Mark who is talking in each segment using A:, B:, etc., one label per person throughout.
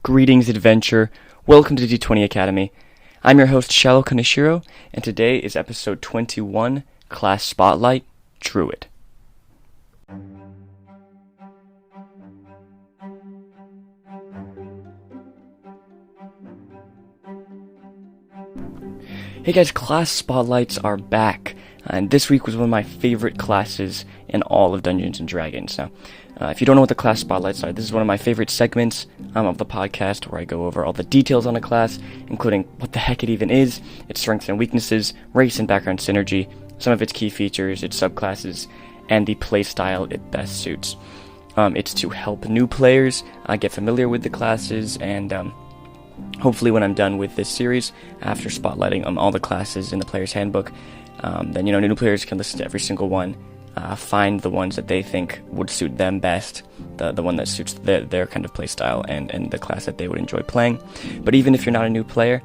A: Greetings, adventure. Welcome to D20 Academy. I'm your host, Shalo Kaneshiro, and today is episode 21, Class Spotlight, Druid. Hey guys, Class Spotlights are back, and this week was one of my favorite classes in all of Dungeons & Dragons. Now, if you don't know what the Class Spotlights are, this is one of my favorite segments of the podcast where I go over all the details on a class, including what the heck it even is, its strengths and weaknesses, race and background synergy, some of its key features, its subclasses, and the playstyle it best suits. It's to help new players get familiar with the classes, and hopefully when I'm done with this series, after spotlighting all the classes in the player's handbook, then new players can listen to every single one, find the ones that they think would suit them best, the one that suits their kind of play style and the class that they would enjoy playing. But even if you're not a new player,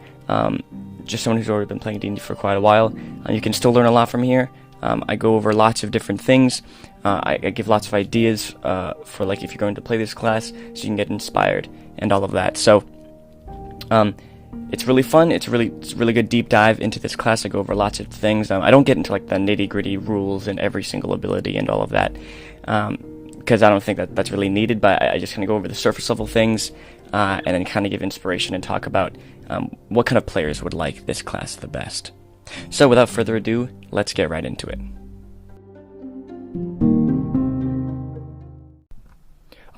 A: just someone who's already been playing D&D for quite a while, you can still learn a lot from here. I go over lots of different things. I give lots of ideas for like if you're going to play this class, so you can get inspired and all of that. So it's really fun. It's a really good deep dive into this class. I go over lots of things. I don't get into like the nitty-gritty rules and every single ability and all of that, because I don't think that's really needed, but I just kind of go over the surface level things, and then kind of give inspiration and talk about what kind of players would like this class the best. So without further ado, let's get right into it.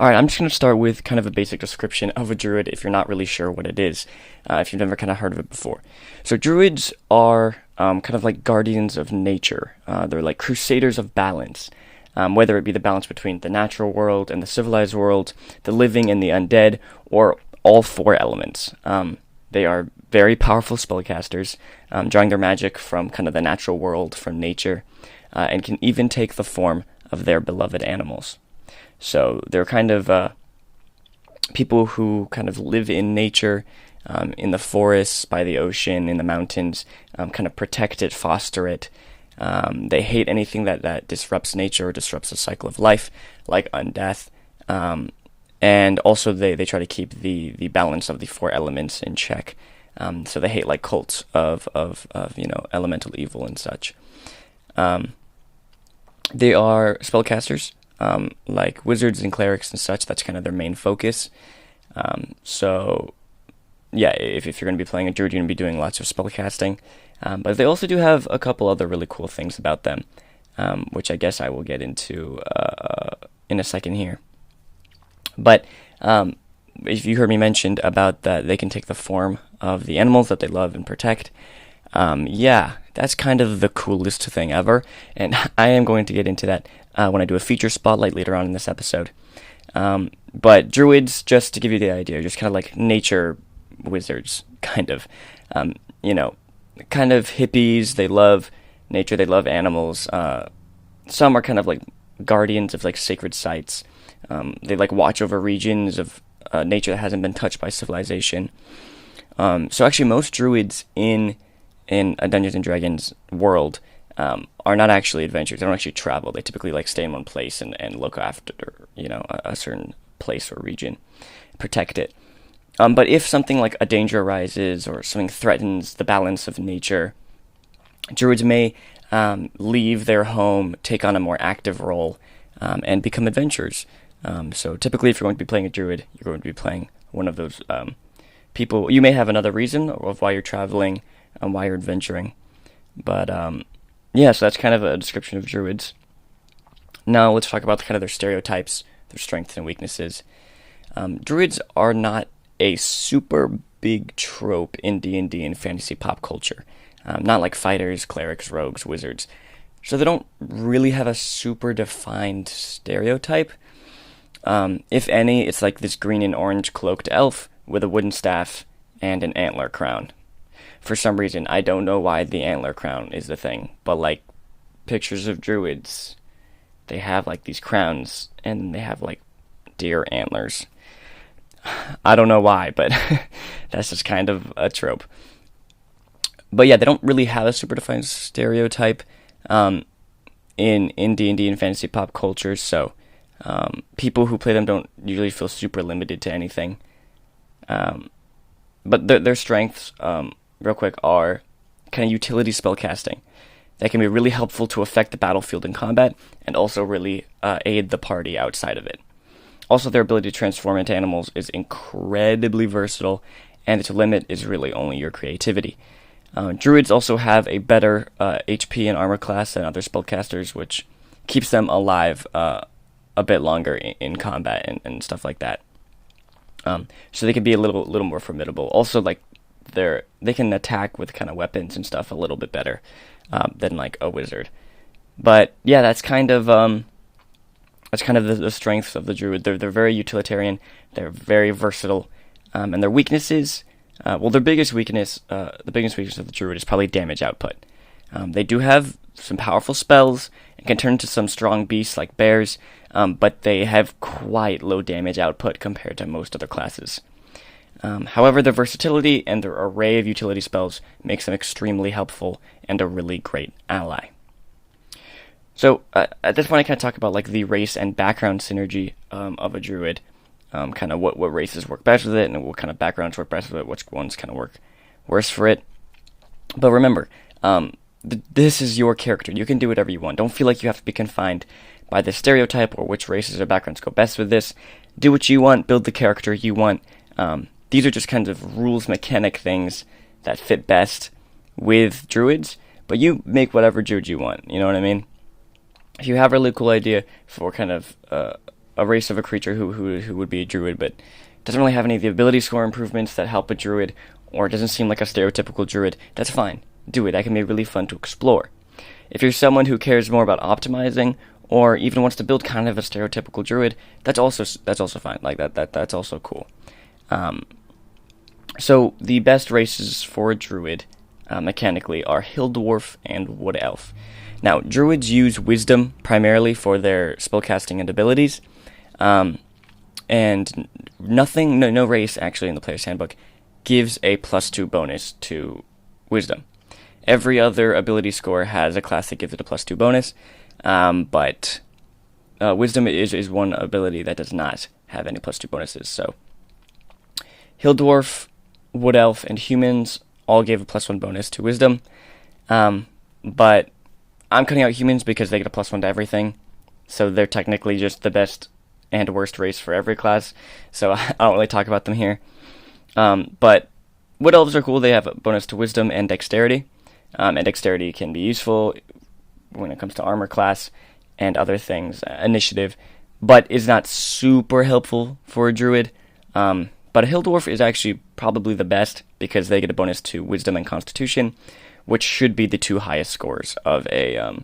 A: Alright, I'm just going to start with kind of a basic description of a druid if you're not really sure what it is, if you've never kind of heard of it before. So druids are kind of like guardians of nature. They're like crusaders of balance, whether it be the balance between the natural world and the civilized world, the living and the undead, or all four elements. They are very powerful spellcasters, drawing their magic from kind of the natural world, from nature, and can even take the form of their beloved animals. So they're kind of people who kind of live in nature, in the forests, by the ocean, in the mountains, kind of protect it, foster it. They hate anything that disrupts nature or disrupts the cycle of life, like undeath. And also they try to keep the balance of the four elements in check. So they hate like cults of elemental evil and such. They are spellcasters. Like wizards and clerics and such. That's kind of their main focus. So yeah, if you're going to be playing a druid, you're going to be doing lots of spellcasting. But they also do have a couple other really cool things about them, which I guess I will get into in a second here. But if you heard me mentioned about that they can take the form of the animals that they love and protect, yeah, that's kind of the coolest thing ever, and I am going to get into that when I do a feature spotlight later on in this episode. But druids, just to give you the idea, are just kind of like nature wizards, kind of. Kind of hippies. They love nature, they love animals. Some are kind of like guardians of like sacred sites. They like watch over regions of nature that hasn't been touched by civilization. So actually most druids in a Dungeons & Dragons world are not actually adventurers. They don't actually travel. They typically like stay in one place and look after a certain place or region, protect it. But if something like a danger arises or something threatens the balance of nature, druids may leave their home, take on a more active role, and become adventurers. So typically if you're going to be playing a druid, you're going to be playing one of those people. You may have another reason of why you're traveling and why you're adventuring. But yeah, so that's kind of a description of druids. Now let's talk about kind of their stereotypes, their strengths and weaknesses. Druids are not a super big trope in D&D and fantasy pop culture. Not like fighters, clerics, rogues, wizards. So they don't really have a super defined stereotype. If any, it's like this green and orange cloaked elf with a wooden staff and an antler crown. For some reason, I don't know why the antler crown is the thing, but like pictures of druids, they have like these crowns and they have like deer antlers. I don't know why, but that's just kind of a trope. But yeah, they don't really have a super defined stereotype in D&D and fantasy pop culture, so people who play them don't usually feel super limited to anything. Um, but their strengths, real quick, are kind of utility spellcasting. That can be really helpful to affect the battlefield in combat, and also really aid the party outside of it. Also, their ability to transform into animals is incredibly versatile, and its limit is really only your creativity. Druids also have a better HP and armor class than other spellcasters, which keeps them alive a bit longer in combat and stuff like that. So they can be a little more formidable. Also, like they can attack with kind of weapons and stuff a little bit better than like a wizard. But yeah, that's kind of the strengths of the druid. They're very utilitarian. They're very versatile, and their weaknesses. Their biggest weakness, the biggest weakness of the druid is probably damage output. They do have some powerful spells and can turn into some strong beasts like bears, but they have quite low damage output compared to most other classes. However, their versatility and their array of utility spells makes them extremely helpful and a really great ally. So at this point, I kind of talk about like the race and background synergy of a druid, kind of what races work best with it, and what kind of backgrounds work best with it, which ones kind of work worse for it. But remember, this is your character. You can do whatever you want. Don't feel like you have to be confined by this stereotype or which races or backgrounds go best with this. Do what you want. Build the character you want. These are just kinds of rules, mechanic things that fit best with druids, but you make whatever druid you want. You know what I mean? If you have a really cool idea for kind of a race of a creature who would be a druid, but doesn't really have any of the ability score improvements that help a druid, or doesn't seem like a stereotypical druid, that's fine. Do it. That can be really fun to explore. If you're someone who cares more about optimizing, or even wants to build kind of a stereotypical druid, that's also fine. Like that's also cool. So the best races for a druid, mechanically, are hill dwarf and wood elf. Now, druids use wisdom primarily for their spellcasting and abilities, and no race actually in the player's handbook gives a +2 bonus to wisdom. Every other ability score has a class that gives it a +2 bonus, but wisdom is one ability that does not have any +2 bonuses. So hill dwarf, wood elf, and humans all gave a +1 bonus to wisdom, but I'm cutting out humans because they get a +1 to everything, so they're technically just the best and worst race for every class, so I don't really talk about them here. But wood elves are cool. They have a bonus to wisdom and dexterity, and dexterity can be useful when it comes to armor class and other things, initiative, but is not super helpful for a druid. But a hill dwarf is actually probably the best because they get a bonus to wisdom and constitution, which should be the two highest scores of a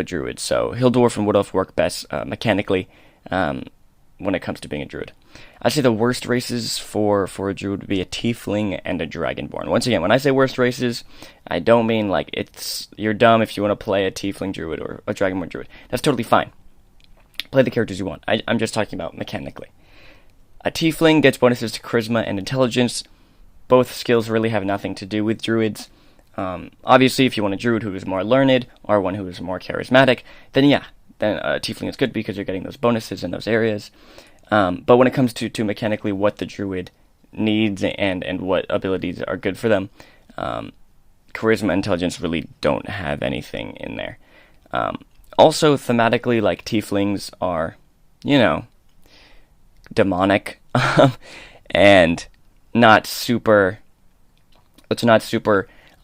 A: druid. So hill dwarf and wood elf work best mechanically when it comes to being a druid. I'd say the worst races for a druid would be a tiefling and a dragonborn. Once again, when I say worst races, I don't mean like you're dumb if you want to play a tiefling druid or a dragonborn druid. That's totally fine. Play the characters you want. I'm just talking about mechanically. A tiefling gets bonuses to charisma and intelligence. Both skills really have nothing to do with druids. Obviously, if you want a druid who is more learned or one who is more charismatic, then a tiefling is good because you're getting those bonuses in those areas. But when it comes to mechanically what the druid needs and what abilities are good for them, charisma and intelligence really don't have anything in there. Also, thematically, like tieflings are, demonic and not super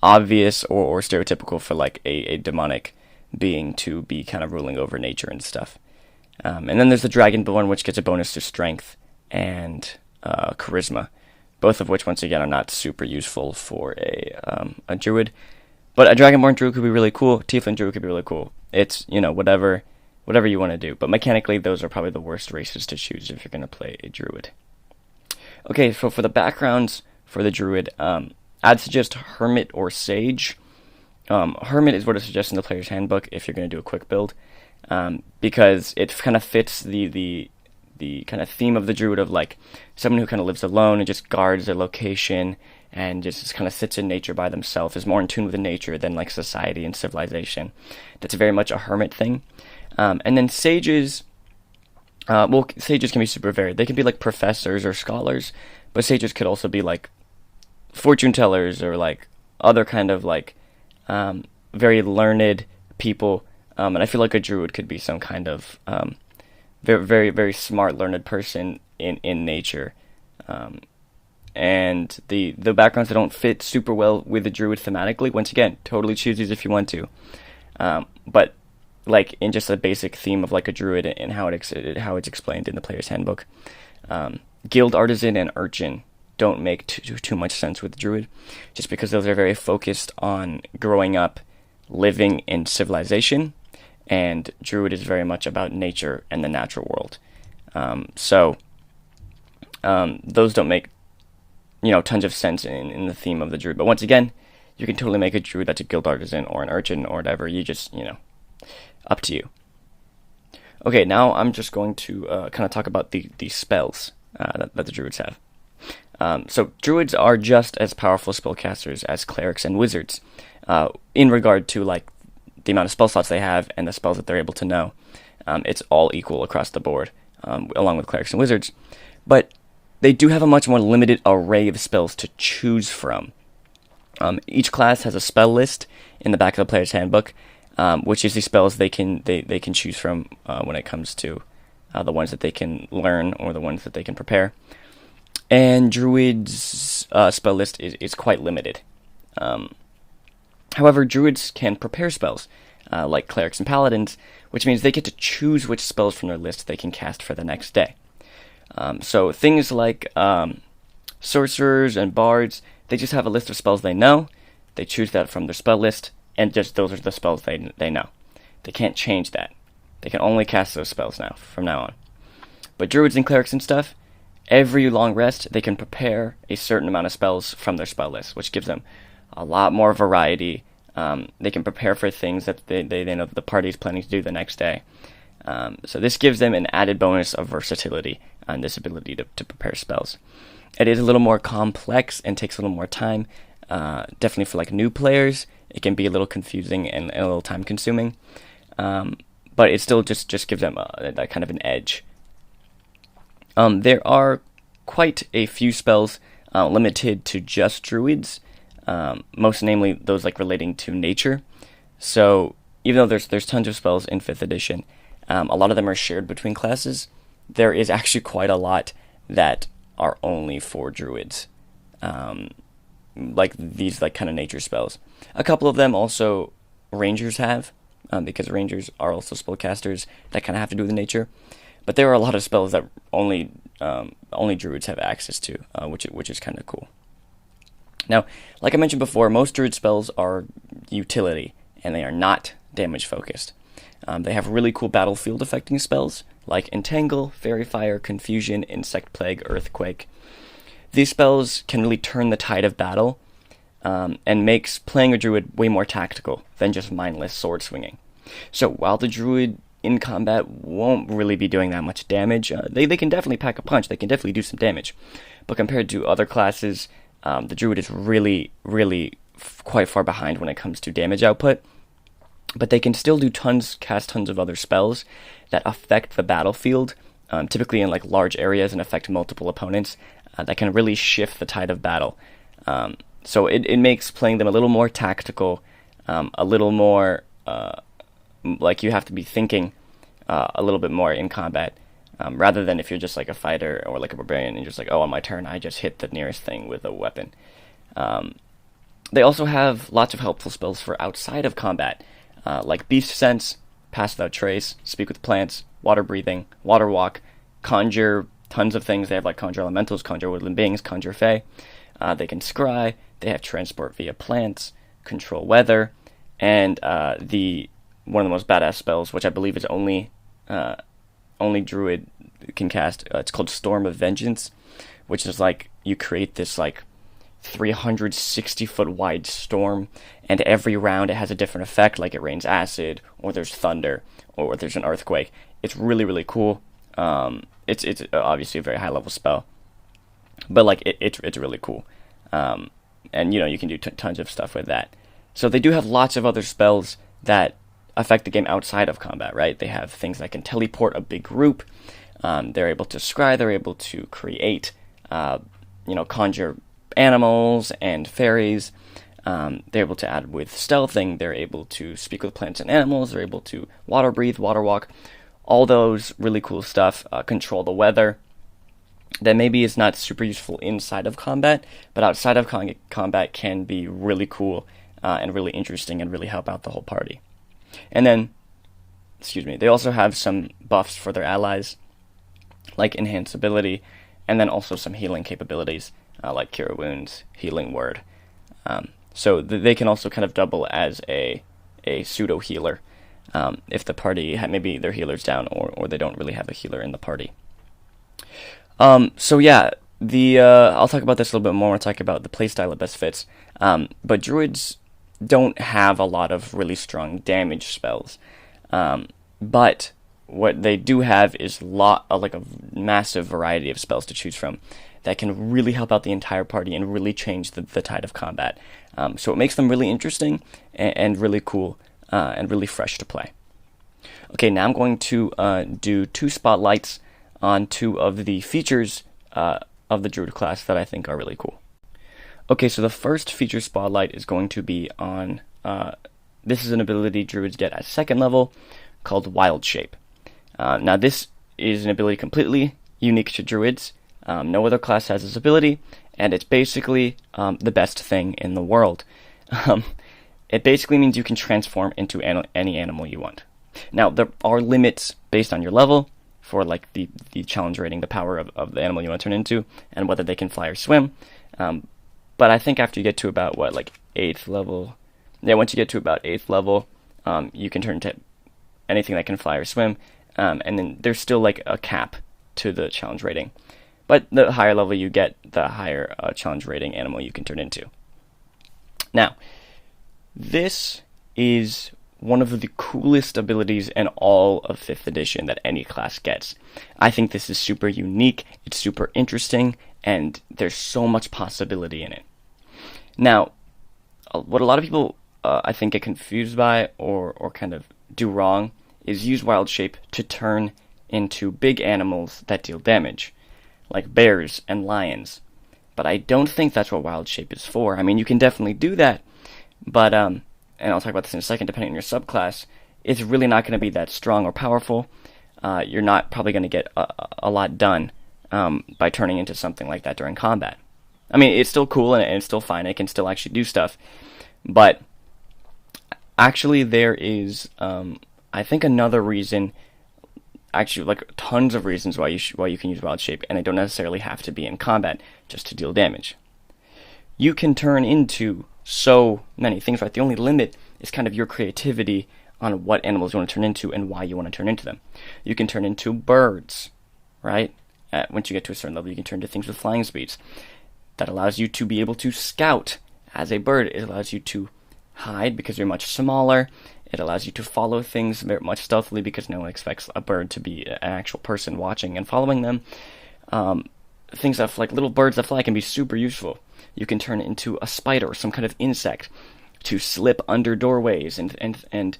A: obvious or stereotypical for like a demonic being to be kind of ruling over nature and stuff. And then there's the dragonborn, which gets a bonus to strength and charisma, both of which once again are not super useful for a druid. But a dragonborn druid could be really cool. Tiefling druid could be really cool. It's whatever you want to do. But mechanically, those are probably the worst races to choose if you're going to play a druid. Okay, so for the backgrounds for the druid, I'd suggest hermit or sage. Hermit is what I suggest in the player's handbook if you're going to do a quick build, because it kind of fits the kind of theme of the druid of like someone who kind of lives alone and just guards their location and just kind of sits in nature by themselves, is more in tune with nature than like society and civilization. That's very much a hermit thing. And then sages, sages can be super varied. They can be like professors or scholars, but sages could also be like fortune tellers or like other kind of like very learned people. And I feel like a druid could be some kind of very, very, very smart, learned person in nature. And the backgrounds that don't fit super well with the druid thematically, once again, totally choose these if you want to. But like in just a basic theme of like a druid and how it's explained in the player's handbook, guild artisan and urchin don't make too much sense with the druid, just because those are very focused on growing up, living in civilization, and druid is very much about nature and the natural world. So those don't make tons of sense in the theme of the druid. But once again, you can totally make a druid that's a guild artisan or an urchin or whatever. You just up to you. Okay, now I'm just going to kind of talk about the spells that the druids have. So druids are just as powerful spellcasters as clerics and wizards in regard to like the amount of spell slots they have and the spells that they're able to know. It's all equal across the board, along with clerics and wizards. But they do have a much more limited array of spells to choose from. Each class has a spell list in the back of the player's handbook, which is the spells they can choose from when it comes to the ones that they can learn or the ones that they can prepare. And druids' spell list is quite limited. However, druids can prepare spells, like clerics and paladins, which means they get to choose which spells from their list they can cast for the next day. So things like sorcerers and bards, they just have a list of spells they know, they choose that from their spell list, and just those are the spells they know. They can't change that. They can only cast those spells from now on. But druids and clerics and stuff, every long rest, they can prepare a certain amount of spells from their spell list, which gives them a lot more variety. They can prepare for things that they know the party is planning to do the next day. So this gives them an added bonus of versatility and this ability to prepare spells. It is a little more complex and takes a little more time. Definitely for like new players, it can be a little confusing and a little time consuming. But it still just gives them that kind of an edge. There are quite a few spells limited to just druids, most namely those like relating to nature. So even though there's tons of spells in 5th edition, a lot of them are shared between classes. There is actually quite a lot that are only for druids, like these like kind of nature spells. A couple of them also rangers have, because rangers are also spellcasters that kind of have to do with nature. But there are a lot of spells that only druids have access to, which is kind of cool. Now, like I mentioned before, most druid spells are utility, and they are not damage focused. They have really cool battlefield affecting spells, like Entangle, Fairy Fire, Confusion, Insect Plague, Earthquake. These spells can really turn the tide of battle, and makes playing a druid way more tactical than just mindless sword swinging. So while the druid in combat won't really be doing that much damage, they can definitely pack a punch, they can definitely do some damage. But compared to other classes, the druid is really, really quite far behind when it comes to damage output. But they can still cast tons of other spells that affect the battlefield, typically in like large areas and affect multiple opponents, that can really shift the tide of battle. So it makes playing them a little more tactical, a little more like you have to be thinking a little bit more in combat, rather than if you're just like a fighter or like a barbarian and you're just like, oh, on my turn I just hit the nearest thing with a weapon. They also have lots of helpful spells for outside of combat, like Beast Sense, Pass Without Trace, Speak with Plants, Water Breathing, Water Walk, Conjure tons of things. They have like Conjure Elementals, Conjure Woodland Beings, Conjure Fae. They can Scry. They have Transport via Plants, Control Weather, and one of the most badass spells, which I believe is only Druid can cast. It's called Storm of Vengeance, which is like you create this like 360-foot wide storm, and every round it has a different effect, like it rains acid, or there's thunder, or there's an earthquake. It's really, really cool. It's obviously a very high level spell, but like it's really cool. And you can do tons of stuff with that. So they do have lots of other spells that affect the game outside of combat, right? They have things that can teleport a big group. They're able to scry. They're able to create conjure animals and fairies. They're able to add with stealthing. They're able to speak with plants and animals. They're able to water breathe, water walk, all those really cool stuff. Control the weather. That maybe is not super useful inside of combat, but outside of combat can be really cool and really interesting and really help out the whole party. And then, they also have some buffs for their allies, like enhanced ability, and then also some healing capabilities, like Cure Wounds, Healing Word. So they can also kind of double as a pseudo healer if the party maybe their healer's down or they don't really have a healer in the party. So yeah, I'll talk about this a little bit more when I talk about the playstyle that best fits. But druids don't have a lot of really strong damage spells. But what they do have is a massive variety of spells to choose from that can really help out the entire party and really change the tide of combat. So it makes them really interesting and really cool and really fresh to play. Okay, now I'm going to do 2 spotlights on 2 of the features of the Druid class that I think are really cool. Okay, so the first feature spotlight is going to be on, this is an ability Druids get at 2nd level called Wild Shape. Now this is an ability completely unique to Druids. No other class has this ability, and it's basically the best thing in the world. It basically means you can transform into any animal you want. Now, there are limits based on your level for like the challenge rating, the power of the animal you want to turn into, and whether they can fly or swim. But I think after you get to about, 8th level? Yeah, once you get to about 8th level, you can turn into anything that can fly or swim, and then there's still like a cap to the challenge rating. But the higher level you get, the higher challenge rating animal you can turn into. Now, this is one of the coolest abilities in all of 5th edition that any class gets. I think this is super unique, it's super interesting, and there's so much possibility in it. Now, what a lot of people I think get confused by or kind of do wrong is use Wild Shape to turn into big animals that deal damage, like bears and lions. But I don't think that's what Wild Shape is for. I mean, you can definitely do that, but and I'll talk about this in a second, depending on your subclass, it's really not going to be that strong or powerful. You're not probably going to get a lot done by turning into something like that during combat. I mean, it's still cool and it's still fine. It can still actually do stuff. But actually there is, I think, another reason, actually like tons of reasons why you can use Wild Shape, and they don't necessarily have to be in combat just to deal damage. You can turn into so many things, right? The only limit is kind of your creativity on what animals you want to turn into and why you want to turn into them. You can turn into birds, right? Once you get to a certain level, you can turn into things with flying speeds. That allows you to be able to scout as a bird. It allows you to hide because you're much smaller. It allows you to follow things very much stealthily because no one expects a bird to be an actual person watching and following them. Things that like little birds that fly can be super useful. You can turn into a spider or some kind of insect to slip under doorways and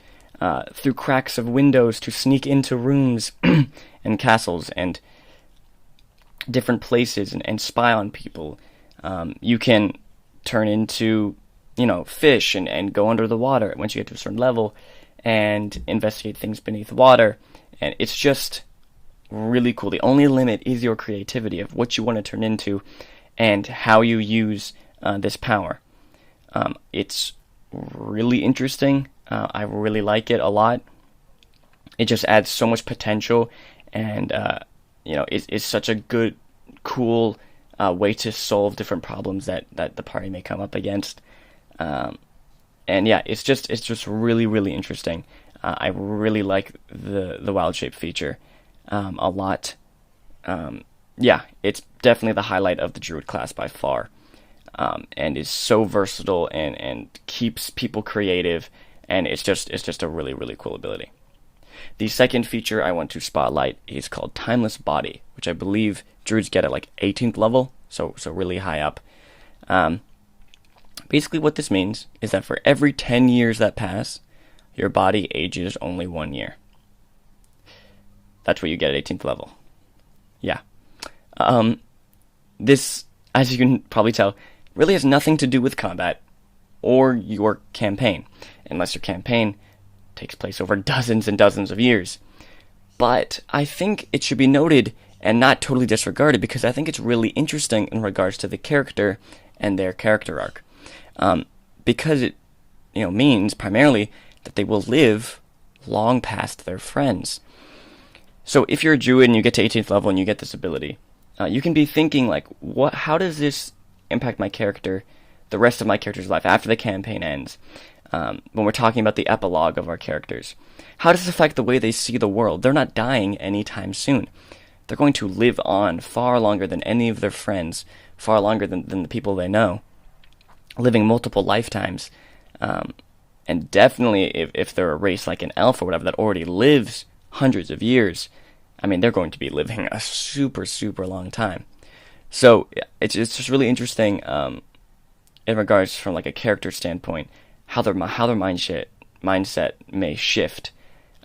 A: through cracks of windows to sneak into rooms and castles and different places and spy on people. You can turn into, fish and go under the water once you get to a certain level and investigate things beneath water. And it's just really cool. The only limit is your creativity of what you want to turn into and how you use this power. It's really interesting. I really like it a lot. It just adds so much potential, and it's such a good, cool way to solve different problems that the party may come up against. And yeah, it's just really, really interesting. I really like the Wild Shape feature a lot. Yeah, it's definitely the highlight of the Druid class by far, and is so versatile and keeps people creative, and it's just a really, really cool ability. The second feature I want to spotlight is called Timeless Body, which I believe Druids get at like 18th level, so really high up. Basically what this means is that for every 10 years that pass, your body ages only 1 year. That's what you get at 18th level. Yeah. This as you can probably tell, really has nothing to do with combat or your campaign, unless your campaign takes place over dozens and dozens of years. But I think it should be noted and not totally disregarded, because I think it's really interesting in regards to the character and their character arc. Because it means primarily that they will live long past their friends. So if you're a druid and you get to 18th level and you get this ability, you can be thinking like, how does this impact my character, the rest of my character's life after the campaign ends? When we're talking about the epilogue of our characters, how does this affect the way they see the world? They're not dying anytime soon. They're going to live on far longer than any of their friends, far longer than the people they know, living multiple lifetimes. And definitely if they're a race like an elf or whatever that already lives hundreds of years, I mean, they're going to be living a super, super long time. So it's just really interesting in regards from like a character standpoint, how their mindset may shift,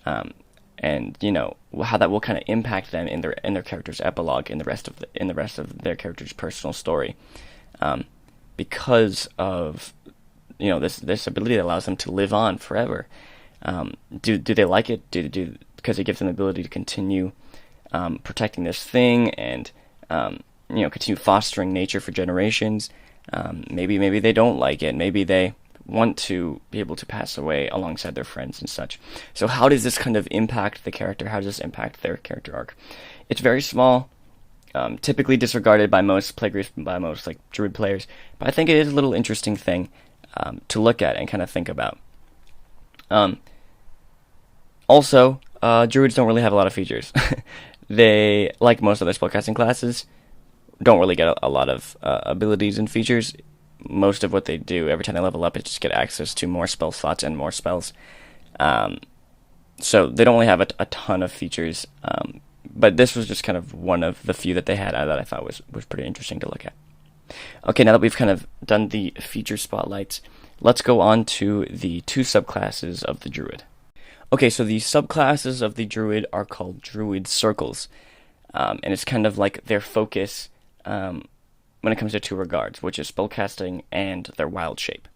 A: and how that will kind of impact them in their character's epilogue in the rest of their character's personal story, because of this ability that allows them to live on forever. Do they like it? Because it gives them the ability to continue protecting this thing and continue fostering nature for generations. Maybe they don't like it. Maybe they want to be able to pass away alongside their friends and such. So how does this kind of impact the character? How does this impact their character arc? It's very small, typically disregarded by most playgroups, by most like druid players, but I think it is a little interesting thing to look at and kind of think about. Also, druids don't really have a lot of features. They, like most other spellcasting classes, don't really get a lot of abilities and features. Most of what they do every time they level up is just get access to more spell slots and more spells. So they don't really have a ton of features. But this was just kind of one of the few that they had that I thought was pretty interesting to look at. Okay, now that we've kind of done the feature spotlights, let's go on to the two subclasses of the druid. Okay, so the subclasses of the druid are called druid circles. And it's kind of like their focus when it comes to two regards, which is spellcasting and their wild shape.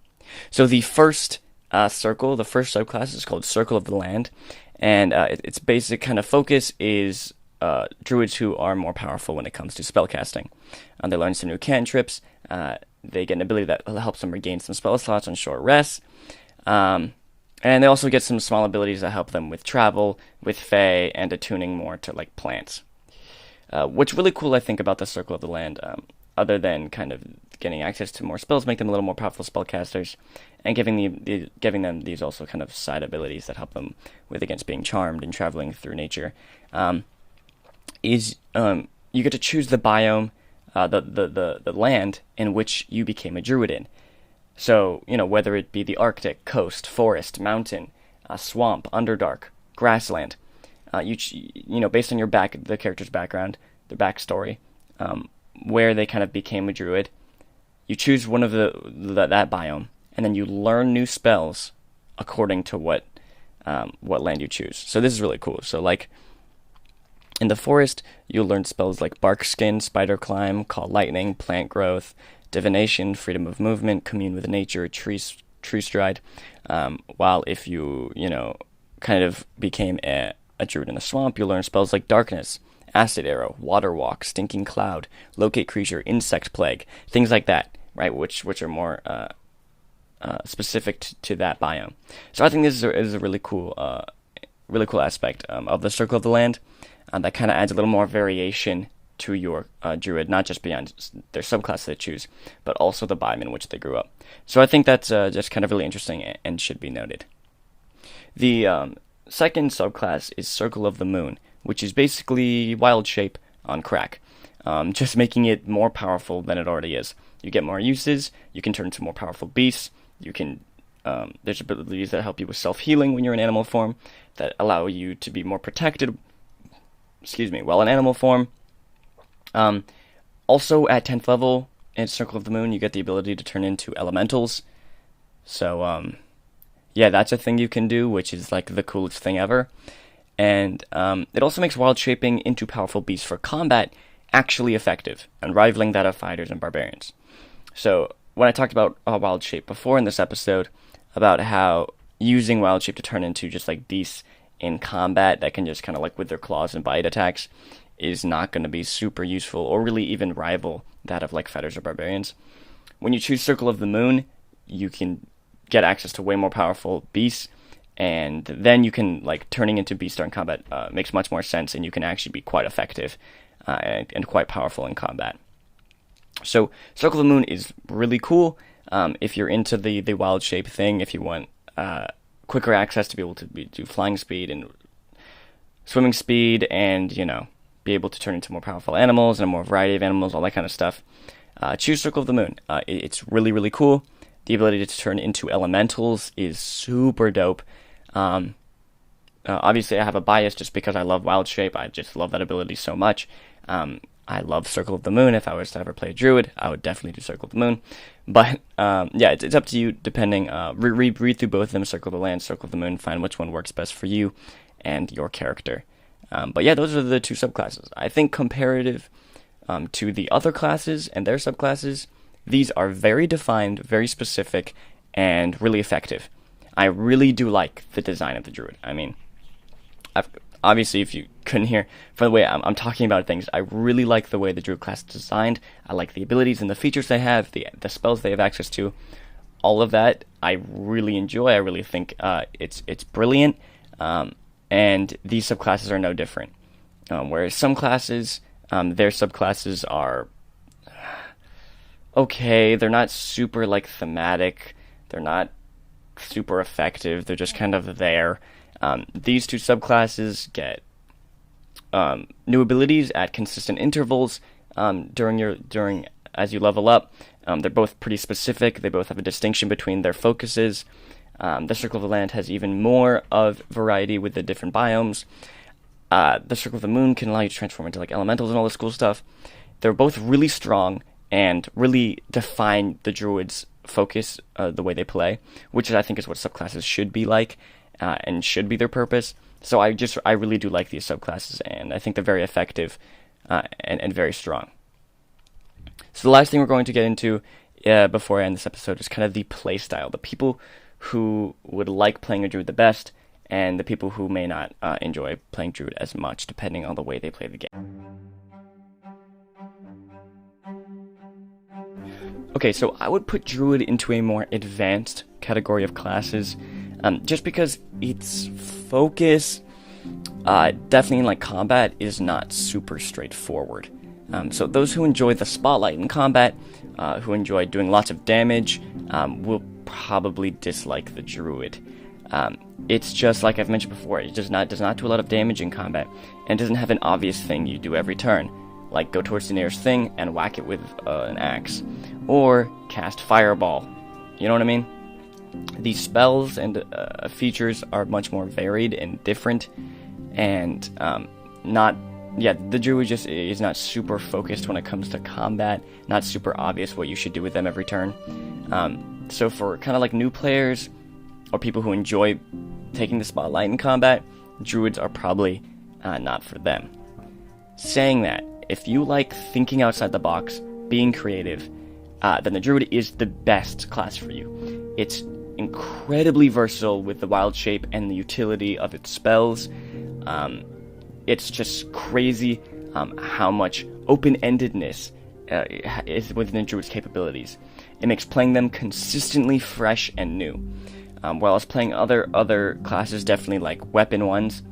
A: So the first circle, the first subclass is called Circle of the Land, and its basic kind of focus is druids who are more powerful when it comes to spellcasting. They learn some new cantrips, they get an ability that helps them regain some spell slots on short rests, and they also get some small abilities that help them with travel, with fae, and attuning more to like plants. What's really cool, I think, about the Circle of the Land, other than kind of getting access to more spells, make them a little more powerful spellcasters, and giving them these also kind of side abilities that help them with against being charmed and traveling through nature, is you get to choose the biome, the land in which you became a druid in. So whether it be the Arctic, coast, forest, mountain, swamp, underdark, grassland, based on the character's background, their backstory, where they kind of became a druid, you choose one of that biome, and then you learn new spells according to what land you choose. So this is really cool. So like in the forest, you'll learn spells like bark skin, spider climb, call lightning, plant growth, divination, freedom of movement, commune with nature, tree stride. While if you kind of became a druid in the swamp, you'll learn spells like darkness, acid arrow, water walk, stinking cloud, locate creature, insect plague, things like that, right? Which are more specific to that biome. So I think this is a really cool aspect of the Circle of the Land that kind of adds a little more variation to your druid, not just beyond their subclass they choose, but also the biome in which they grew up. So I think that's just kind of really interesting and should be noted. The second subclass is Circle of the Moon, which is basically wild shape on crack, just making it more powerful than it already is. You get more uses, you can turn into more powerful beasts, you can, there's abilities that help you with self-healing when you're in animal form, that allow you to be more protected, while in animal form. Also at 10th level in Circle of the Moon, you get the ability to turn into elementals. So, yeah, that's a thing you can do, which is like the coolest thing ever. And it also makes wild shaping into powerful beasts for combat actually effective and rivaling that of fighters and barbarians. So when I talked about Wild Shape before in this episode, about how using Wild Shape to turn into just like beasts in combat that can just kind of like with their claws and bite attacks is not going to be super useful or really even rival that of like fighters or barbarians. When you choose Circle of the Moon, you can get access to way more powerful beasts, and then you can, like, turning into beast in combat makes much more sense, and you can actually be quite effective and quite powerful in combat. So Circle of the Moon is really cool if you're into the Wild Shape thing, if you want quicker access to be able to do flying speed and swimming speed, and, you know, be able to turn into more powerful animals and a more variety of animals, all that kind of stuff. Choose Circle of the Moon. It's really, really cool. The ability to turn into elementals is super dope. Obviously, I have a bias just because I love Wild Shape. I just love that ability so much. I love Circle of the Moon. If I was to ever play a Druid, I would definitely do Circle of the Moon. But, yeah, it's up to you, depending. Read through both of them, Circle of the Land, Circle of the Moon, find which one works best for you and your character. But yeah, those are the two subclasses. I think comparative to the other classes and their subclasses, these are very defined, very specific, and really effective. I really do like the design of the Druid. I mean, obviously, if you couldn't hear from the way I'm talking about things, I really like the way the Druid class is designed. I like the abilities and the features they have, the spells they have access to. All of that I really enjoy. I really think it's brilliant. And these subclasses are no different. Whereas some classes, their subclasses are okay. They're not super, like, thematic. They're not super effective. They're just kind of there. These two subclasses get new abilities at consistent intervals during as you level up. They're both pretty specific. They both have a distinction between their focuses. The Circle of the Land has even more of variety with the different biomes. The Circle of the Moon can allow you to transform into, like, elementals and all this cool stuff. They're both really strong and really define the Druid's focus, the way they play, which I think is what subclasses should be like, and should be their purpose. So I really do like these subclasses, and I think they're very effective and very strong. So the last thing we're going to get into before I end this episode is kind of the play style. The people who would like playing a Druid the best, and the people who may not enjoy playing Druid as much, depending on the way they play the game. Okay, so I would put Druid into a more advanced category of classes, just because its focus, definitely in, like, combat, is not super straightforward. So those who enjoy the spotlight in combat, who enjoy doing lots of damage, will probably dislike the Druid. It's just, like I've mentioned before, it does not do a lot of damage in combat, and doesn't have an obvious thing you do every turn, like go towards the nearest thing and whack it with an axe, or cast Fireball. You know what I mean? These spells and features are much more varied and different, and the Druid just is not super focused when it comes to combat, not super obvious what you should do with them every turn. So for kind of like new players, or people who enjoy taking the spotlight in combat, Druids are probably not for them. Saying that, if you like thinking outside the box, being creative, then the Druid is the best class for you. It's incredibly versatile with the Wild Shape and the utility of its spells. It's just crazy how much open-endedness is within the Druid's capabilities. It makes playing them consistently fresh and new. Whereas playing other classes, definitely like weapon ones,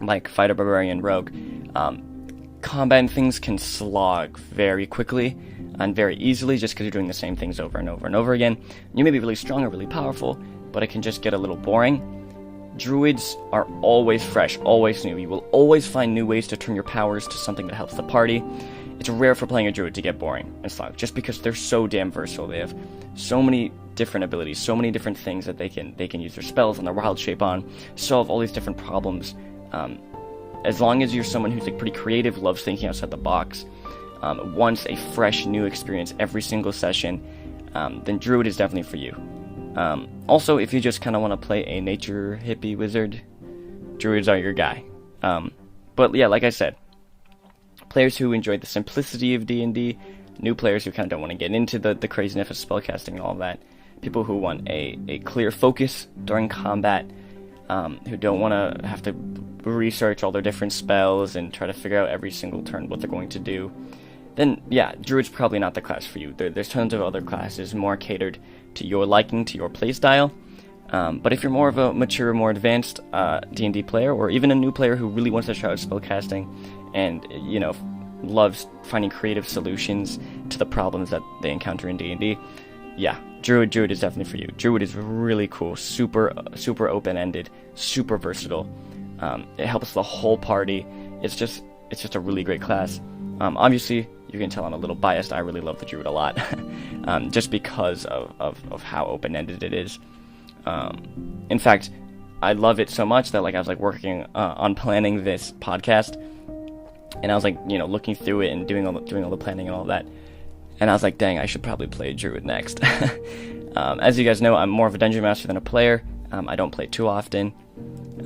A: like Fighter, Barbarian, Rogue, combat and things can slog very quickly and very easily just because you're doing the same things over and over and over again. You may be really strong or really powerful, but it can just get a little boring. Druids are always fresh, always new. You will always find new ways to turn your powers to something that helps the party. It's rare for playing a Druid to get boring and slog, just because they're so damn versatile. They have so many different abilities, so many different things that they can use their spells and their Wild Shape on, solve all these different problems. As long as you're someone who's like pretty creative, loves thinking outside the box, wants a fresh new experience every single session, then Druid is definitely for you. Also, if you just kind of want to play a nature hippie wizard, Druids are your guy. But yeah, like I said, players who enjoy the simplicity of D&D, new players who kind of don't want to get into the craziness of spellcasting and all that, people who want a clear focus during combat, who don't want to have to research all their different spells and try to figure out every single turn what they're going to do, then yeah, Druid's probably not the class for you. There's tons of other classes more catered to your liking, to your playstyle. But if you're more of a mature, more advanced D&D player, or even a new player who really wants to try out spellcasting and, you know, loves finding creative solutions to the problems that they encounter in D&D, yeah, Druid is definitely for you. Druid is really cool, super open-ended, super versatile. It helps the whole party. It's just a really great class. Obviously, you can tell I'm a little biased. I really love the Druid a lot, just because of how open-ended it is. In fact, I love it so much that, like, I was like working on planning this podcast, and I was like, you know, looking through it and doing all the planning and all that, and I was like, dang, I should probably play Druid next. As you guys know, I'm more of a dungeon master than a player. I don't play too often,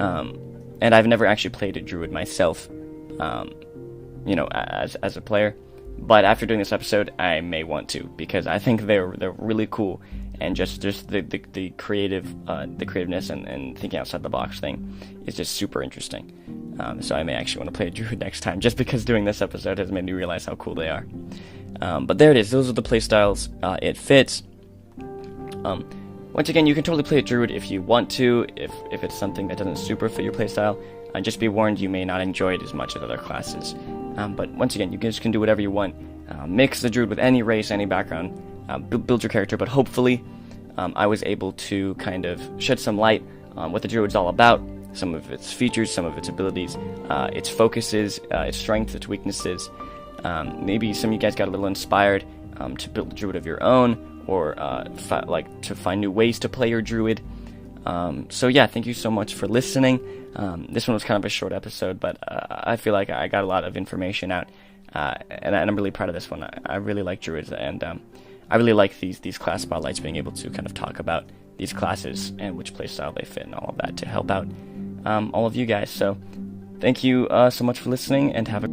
A: and I've never actually played a Druid myself, you know, as a player. But after doing this episode, I may want to, because I think they're really cool, and just the creativeness and thinking outside the box thing is just super interesting. So I may actually want to play a Druid next time, just because doing this episode has made me realize how cool they are. But there it is. Those are the playstyles. It fits. Once again, you can totally play a Druid if you want to, if it's something that doesn't super fit your playstyle. Just be warned, you may not enjoy it as much as other classes. But once again, you guys can do whatever you want. Mix the Druid with any race, any background. Build your character, but hopefully I was able to kind of shed some light on what the Druid's all about, some of its features, some of its abilities, its focuses, its strengths, its weaknesses. Maybe some of you guys got a little inspired to build a Druid of your own, or to find new ways to play your Druid. So yeah, thank you so much for listening. This one was kind of a short episode, but I feel like I got a lot of information out, and I'm really proud of this one. I really like Druids, and I really like these class spotlights, being able to kind of talk about these classes and which playstyle they fit and all of that to help out all of you guys. So thank you so much for listening, and have a